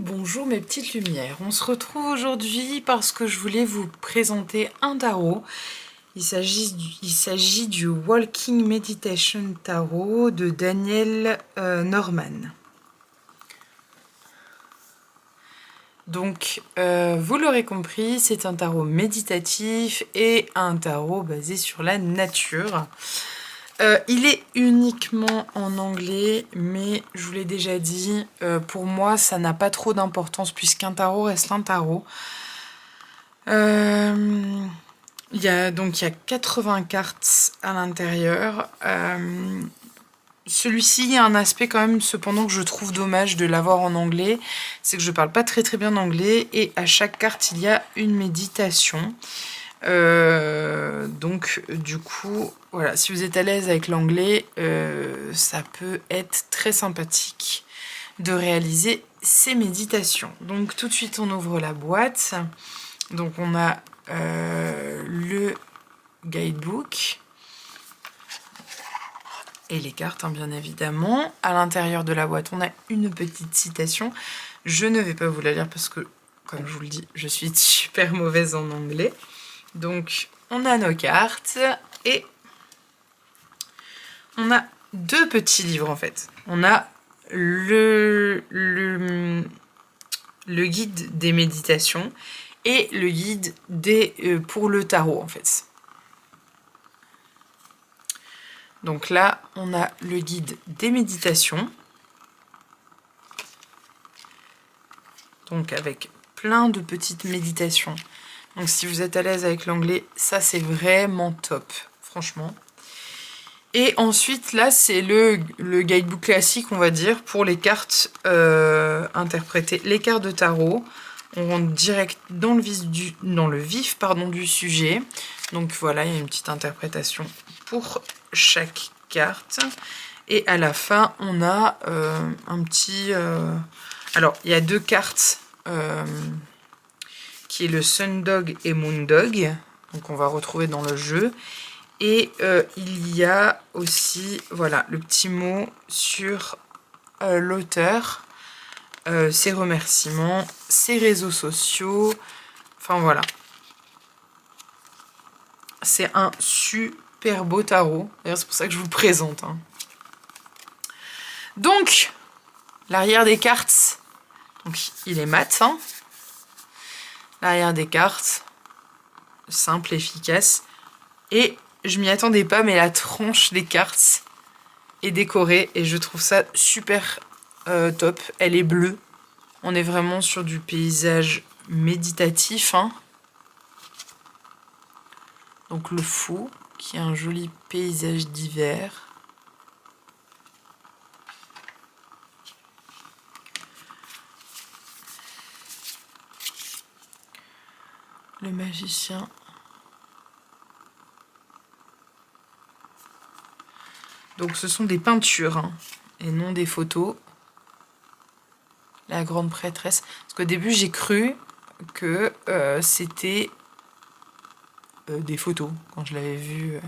Bonjour mes petites lumières, on se retrouve aujourd'hui parce que je voulais vous présenter un tarot. Il s'agit du Walking Meditation Tarot de Daniel Norman. Donc, vous l'aurez compris, c'est un tarot méditatif et un tarot basé sur la nature. Il est uniquement en anglais, mais je vous l'ai déjà dit, pour moi ça n'a pas trop d'importance puisqu'un tarot reste un tarot. Il y a 80 cartes à l'intérieur. Celui-ci a un aspect quand même cependant que je trouve dommage de l'avoir en anglais, c'est que je parle pas très bien anglais et à chaque carte il y a une méditation. Donc du coup voilà, si vous êtes à l'aise avec l'anglais, ça peut être très sympathique de réaliser ces méditations. Donc tout de suite on ouvre la boîte, donc on a le guidebook et les cartes bien évidemment. À l'intérieur de la boîte on a une petite citation, je ne vais pas vous la lire parce que comme je vous le dis je suis super mauvaise en anglais. Donc, on a nos cartes et on a deux petits livres en fait. On a le guide des méditations et le guide pour le tarot en fait. Donc là, on a le guide des méditations. Donc avec plein de petites méditations. Donc si vous êtes à l'aise avec l'anglais, ça c'est vraiment top, franchement. Et ensuite là c'est le guidebook classique on va dire pour les cartes interprétées. Les cartes de tarot, on rentre direct dans le vif du sujet. Donc voilà, il y a une petite interprétation pour chaque carte. Et à la fin on a un petit... Alors il y a deux cartes qui est le Sun Dog et Moon Dog, donc on va retrouver dans le jeu. Et il y a aussi voilà, le petit mot sur l'auteur, ses remerciements, ses réseaux sociaux, enfin voilà. C'est un super beau tarot, d'ailleurs c'est pour ça que je vous le présente. Donc, l'arrière des cartes, donc il est mat, l'arrière des cartes, simple, efficace. Et je m'y attendais pas, mais la tranche des cartes est décorée et je trouve ça super top. Elle est bleue. On est vraiment sur du paysage méditatif. Donc le fou, qui est un joli paysage d'hiver. Le magicien. Donc ce sont des peintures et non des photos. La grande prêtresse. Parce qu'au début j'ai cru que c'était des photos quand je l'avais vu.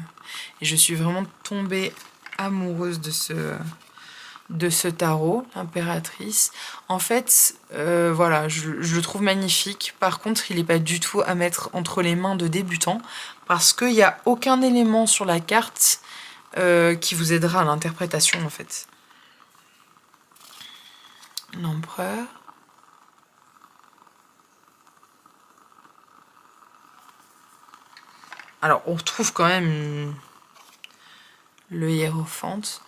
Et je suis vraiment tombée amoureuse de ce tarot, l'impératrice. En fait, voilà, je le trouve magnifique. Par contre, il n'est pas du tout à mettre entre les mains de débutants parce qu'il n'y a aucun élément sur la carte qui vous aidera à l'interprétation en fait. L'empereur. Alors, on retrouve quand même le hiérophante.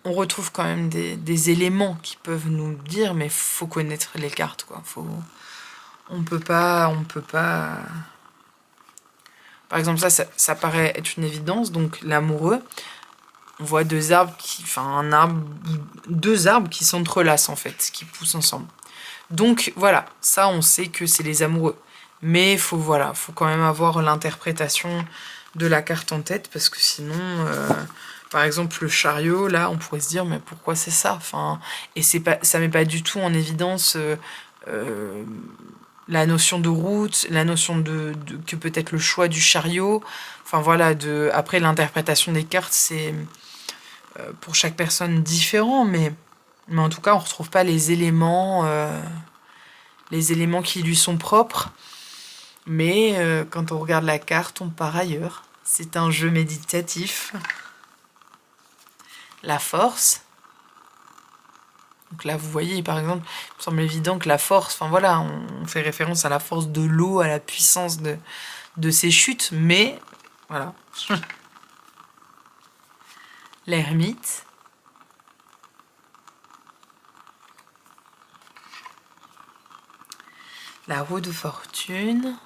On retrouve quand même des éléments qui peuvent nous dire, mais faut connaître les cartes, quoi. On peut pas... Par exemple, ça paraît être une évidence, donc l'amoureux. On voit deux arbres qui s'entrelacent en fait, qui poussent ensemble. Donc voilà, ça on sait que c'est les amoureux. Mais faut quand même avoir l'interprétation de la carte en tête parce que sinon, par exemple le chariot, là on pourrait se dire mais pourquoi c'est ça, et ça met pas du tout en évidence la notion de route, la notion que peut-être le choix du chariot. Enfin voilà, après l'interprétation des cartes c'est pour chaque personne différent, mais en tout cas on retrouve pas les éléments les éléments qui lui sont propres. Mais quand on regarde la carte, on part ailleurs. C'est un jeu méditatif. La force. Donc là, vous voyez, par exemple, il me semble évident que la force, enfin voilà, on fait référence à la force de l'eau, à la puissance de ses chutes, mais voilà. L'ermite. La roue de fortune.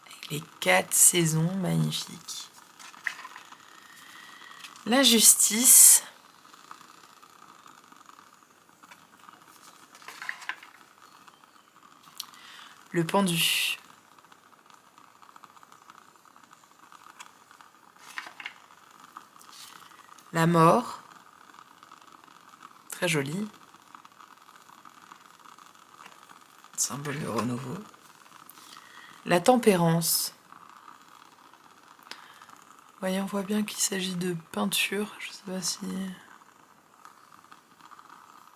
Avec les 4 saisons magnifiques. La justice. Le pendu. La mort. Très joli. Symbole de renouveau. La tempérance. Voyez, on voit bien qu'il s'agit de peinture. Je sais pas si...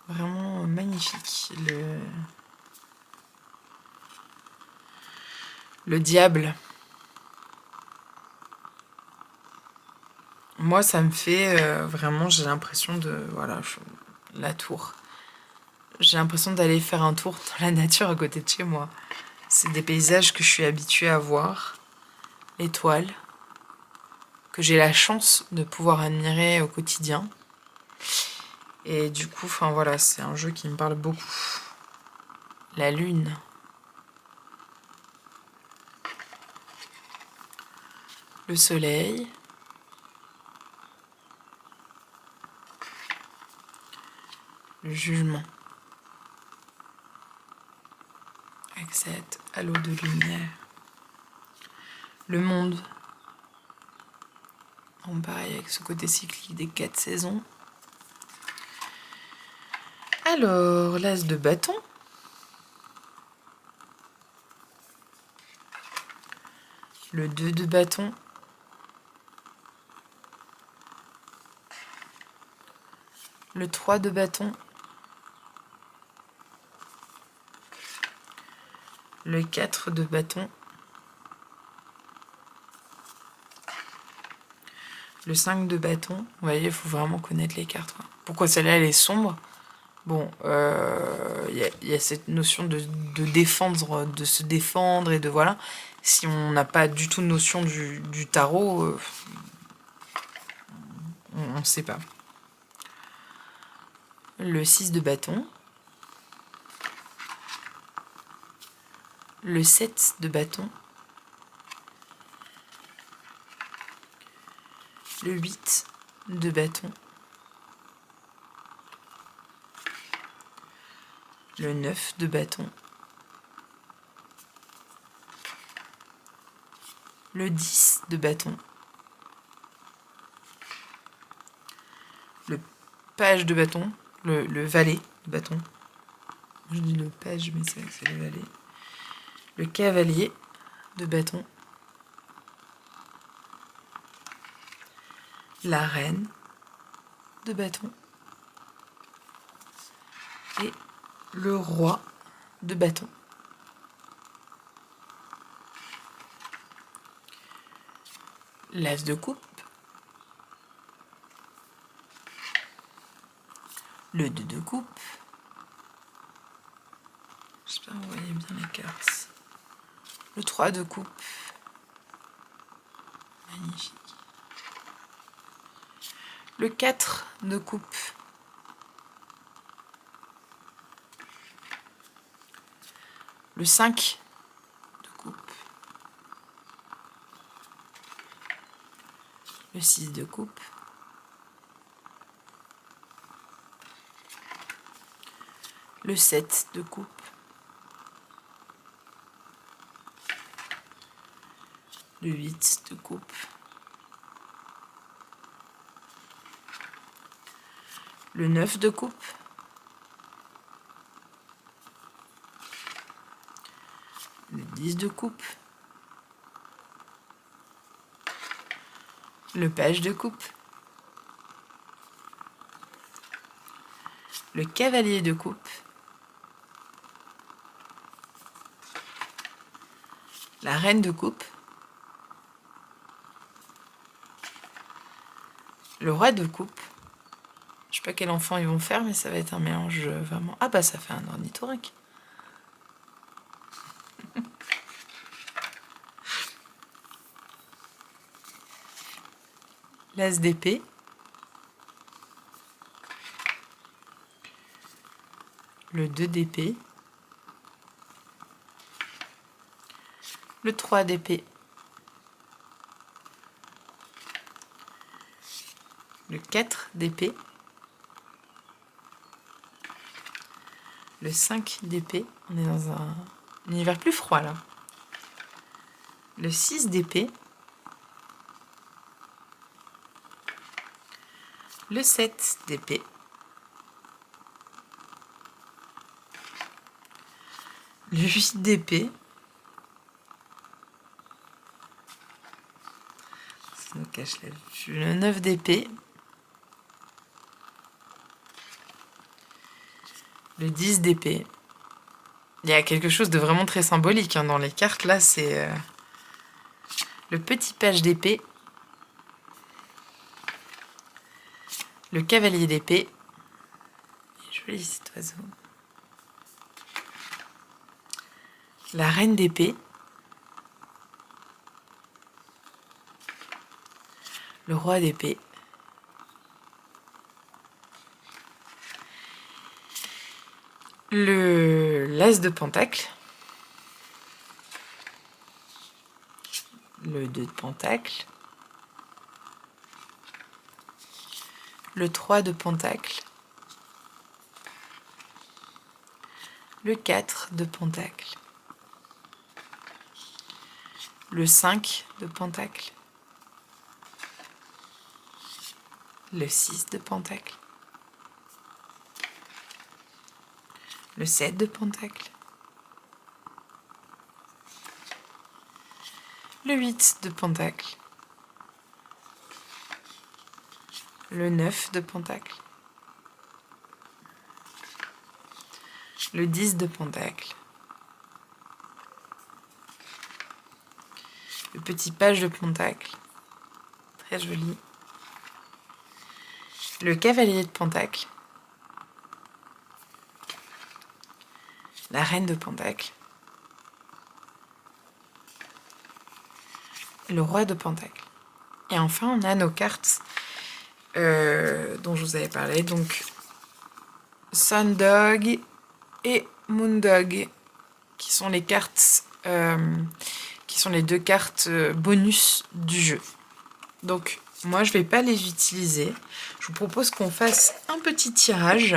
Vraiment magnifique. Le diable. Moi, ça me fait vraiment, j'ai l'impression de... Voilà, la tour. J'ai l'impression d'aller faire un tour dans la nature à côté de chez moi. C'est des paysages que je suis habituée à voir. L'étoile. Que j'ai la chance de pouvoir admirer au quotidien. Et du coup, enfin voilà, c'est un jeu qui me parle beaucoup. La lune. Le soleil. Le jugement. Avec cette halo de lumière. Le monde. Bon, pareil, avec ce côté cyclique des 4 saisons. Alors, l'as de bâton. Le 2 de bâton. Le 3 de bâton. Le 4 de bâton. Le 5 de bâton. Vous voyez, il faut vraiment connaître les cartes. Pourquoi celle-là, elle est sombre? Bon, y a cette notion de défendre, de se défendre et de voilà. Si on n'a pas du tout de notion du tarot, on ne sait pas. Le 6 de bâton. Le 7 de bâton. Le 8 de bâton. Le 9 de bâton. Le 10 de bâton. Le page de bâton. Le valet de bâton. Je dis le page, mais c'est le valet. Le cavalier de bâton. La reine de bâton. Et le roi de bâton. L'as de coupe. Le 2 de coupe. J'espère que vous voyez bien les cartes. Le 3 de coupe. Magnifique. Le 4 de coupe. Le 5 de coupe. Le 6 de coupe. Le 7 de coupe. Le 8 de coupe. Le 9 de coupe. Le 10 de coupe. Le page de coupe. Le cavalier de coupe. la reine de coupe, le roi de coupe. Je sais pas quel enfant ils vont faire, mais ça va être un mélange vraiment... Ah bah ça fait un ornithorynque. L'as d'épée. Le 2 d'épée. Le 3 d'épée. Le 4 d'épée. Le 5 d'épée. On est dans un univers plus froid là. Le 6 d'épée. Le 7 d'épée. Le 8 d'épée. Ça nous cache la vue. Le 9 d'épée. Le 10 d'épée. Il y a quelque chose de vraiment très symbolique hein, dans les cartes. Là, c'est le petit page d'épée. Le cavalier d'épée. Joli cet oiseau. La reine d'épée. Le roi d'épée. L'as de pentacle. Le 2 de pentacle. Le 3 de pentacle. Le 4 de pentacle. Le 5 de pentacle. Le 6 de pentacle. Le 7 de pentacle. Le 8 de pentacle. Le 9 de pentacle. Le 10 de pentacle. Le petit page de pentacle. Très joli. Le cavalier de pentacle. La reine de pentacle. Le roi de pentacle. Et enfin, on a nos cartes dont je vous avais parlé. Donc, Sun Dog et Moon Dog, qui sont les cartes, qui sont les 2 cartes bonus du jeu. Donc, moi, je vais pas les utiliser. Je vous propose qu'on fasse un petit tirage,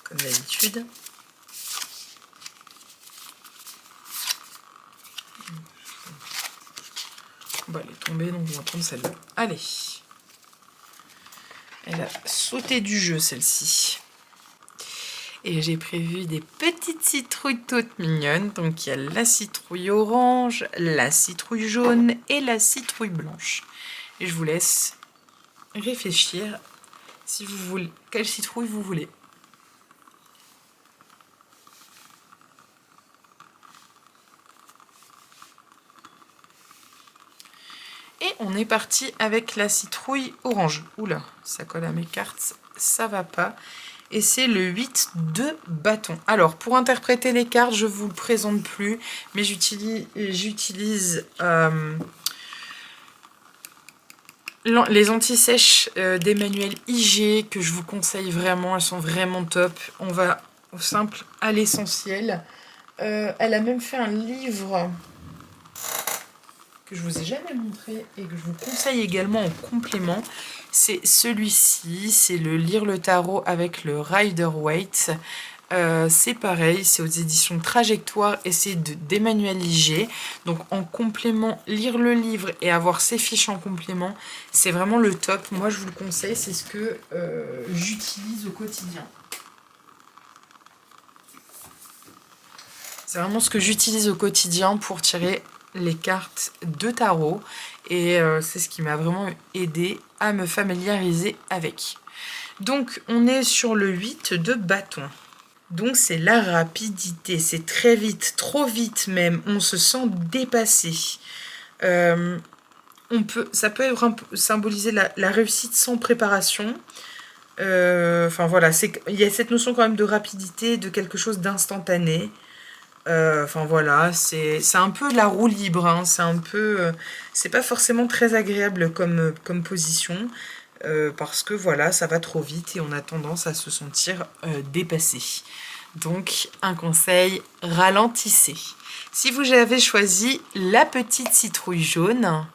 comme d'habitude. Bon, elle est tombée, donc on va prendre celle-là. Allez. Elle a sauté du jeu, celle-ci. Et j'ai prévu des petites citrouilles toutes mignonnes. Donc, il y a la citrouille orange, la citrouille jaune et la citrouille blanche. Et je vous laisse réfléchir si vous voulez, quelle citrouille vous voulez. Et on est parti avec la citrouille orange. Oula, ça colle à mes cartes, ça va pas. Et c'est le 8 de bâton. Alors, pour interpréter les cartes, je ne vous le présente plus, mais j'utilise les anti-sèches d'Emmanuel IG, que je vous conseille vraiment. Elles sont vraiment top. On va au simple à l'essentiel. Elle a même fait un livre que je vous ai jamais montré et que je vous conseille également en complément. C'est celui-ci, c'est le Lire le tarot avec le Rider-Waite. C'est pareil, c'est aux éditions Trajectoire et c'est d'Emmanuel IG. Donc en complément, lire le livre et avoir ses fiches en complément, c'est vraiment le top. Moi je vous le conseille, c'est ce que j'utilise au quotidien. C'est vraiment ce que j'utilise au quotidien pour tirer les cartes de tarot. Et c'est ce qui m'a vraiment aidé à me familiariser avec. Donc on est sur le 8 de bâton. Donc c'est la rapidité, c'est très vite, trop vite même, on se sent dépassé. Ça peut symboliser la réussite sans préparation. Enfin voilà, il y a cette notion quand même de rapidité, de quelque chose d'instantané. Enfin voilà, c'est un peu la roue libre, hein, c'est pas forcément très agréable comme position, parce que voilà, ça va trop vite et on a tendance à se sentir dépassé. Donc un conseil, ralentissez. Si vous avez choisi la petite citrouille jaune,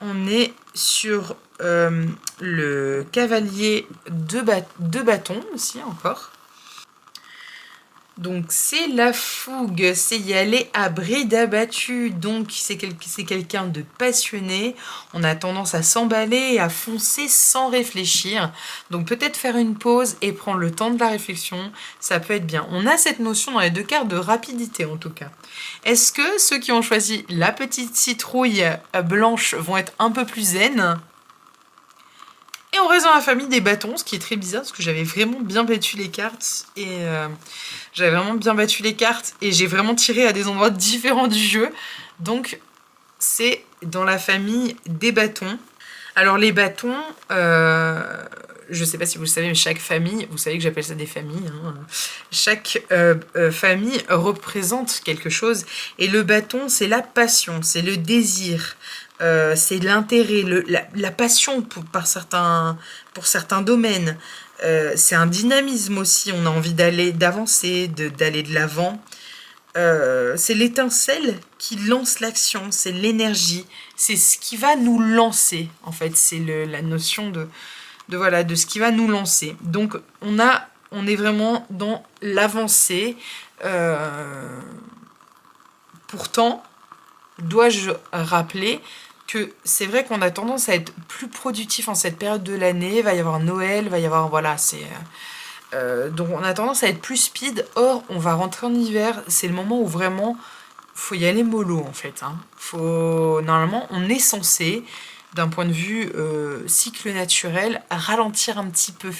on est sur le cavalier de bâton aussi encore. Donc c'est la fougue, c'est y aller à bride abattue, donc c'est quelqu'un de passionné, on a tendance à s'emballer et à foncer sans réfléchir, donc peut-être faire une pause et prendre le temps de la réflexion, ça peut être bien. On a cette notion dans les deux cartes de rapidité en tout cas. Est-ce que ceux qui ont choisi la petite citrouille blanche vont être un peu plus zen ? Et on reste dans la famille des bâtons, ce qui est très bizarre parce que j'avais vraiment bien battu les cartes et j'ai vraiment tiré à des endroits différents du jeu. Donc c'est dans la famille des bâtons. Alors les bâtons, je sais pas si vous le savez, mais chaque famille, vous savez que j'appelle ça des familles, hein, chaque famille représente quelque chose. Et le bâton, c'est la passion, c'est le désir, c'est l'intérêt, la passion pour certains domaines. C'est un dynamisme aussi, on a envie d'avancer, d'aller de l'avant. C'est l'étincelle qui lance l'action, c'est l'énergie, c'est ce qui va nous lancer, en fait, c'est la notion de ce qui va nous lancer. Donc on est vraiment dans l'avancée. Pourtant, dois-je rappeler que c'est vrai qu'on a tendance à être plus productif en cette période de l'année. Il va y avoir Noël, il va y avoir donc on a tendance à être plus speed. Or, on va rentrer en hiver. C'est le moment où vraiment faut y aller mollo en fait. Hein. Normalement, on est censé, d'un point de vue cycle naturel, ralentir un petit peu.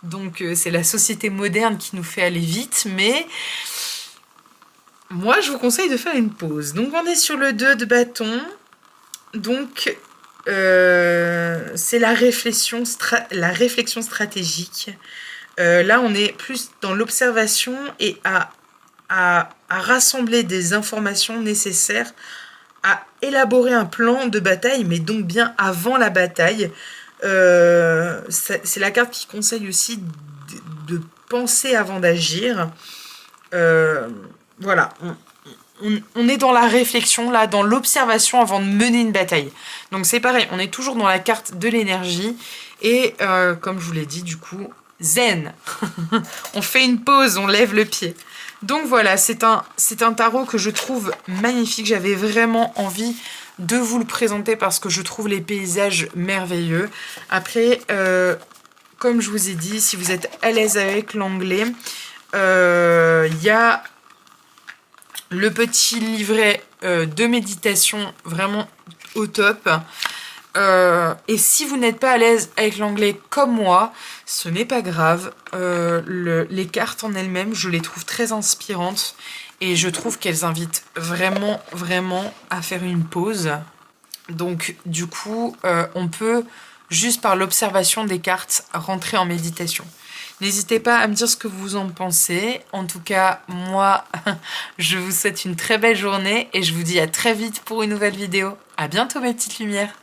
Donc c'est la société moderne qui nous fait aller vite, mais moi je vous conseille de faire une pause. Donc on est sur le 2 de bâton. Donc c'est la réflexion stratégique. Là on est plus dans l'observation et à rassembler des informations nécessaires à élaborer un plan de bataille, mais donc bien avant la bataille. C'est la carte qui conseille aussi de penser avant d'agir. Voilà, on est dans la réflexion, là, dans l'observation avant de mener une bataille. Donc c'est pareil, on est toujours dans la carte de l'énergie. Et comme je vous l'ai dit, du coup, zen. On fait une pause, on lève le pied. Donc voilà, c'est un tarot que je trouve magnifique. J'avais vraiment envie de vous le présenter parce que je trouve les paysages merveilleux. Après, comme je vous ai dit, si vous êtes à l'aise avec l'anglais, il y a le petit livret de méditation vraiment au top. Et si vous n'êtes pas à l'aise avec l'anglais comme moi, ce n'est pas grave. Les cartes en elles-mêmes, je les trouve très inspirantes et je trouve qu'elles invitent vraiment, vraiment à faire une pause. Donc du coup, on peut, juste par l'observation des cartes, rentrer en méditation. N'hésitez pas à me dire ce que vous en pensez. En tout cas, moi, je vous souhaite une très belle journée et je vous dis à très vite pour une nouvelle vidéo. À bientôt mes petites lumières.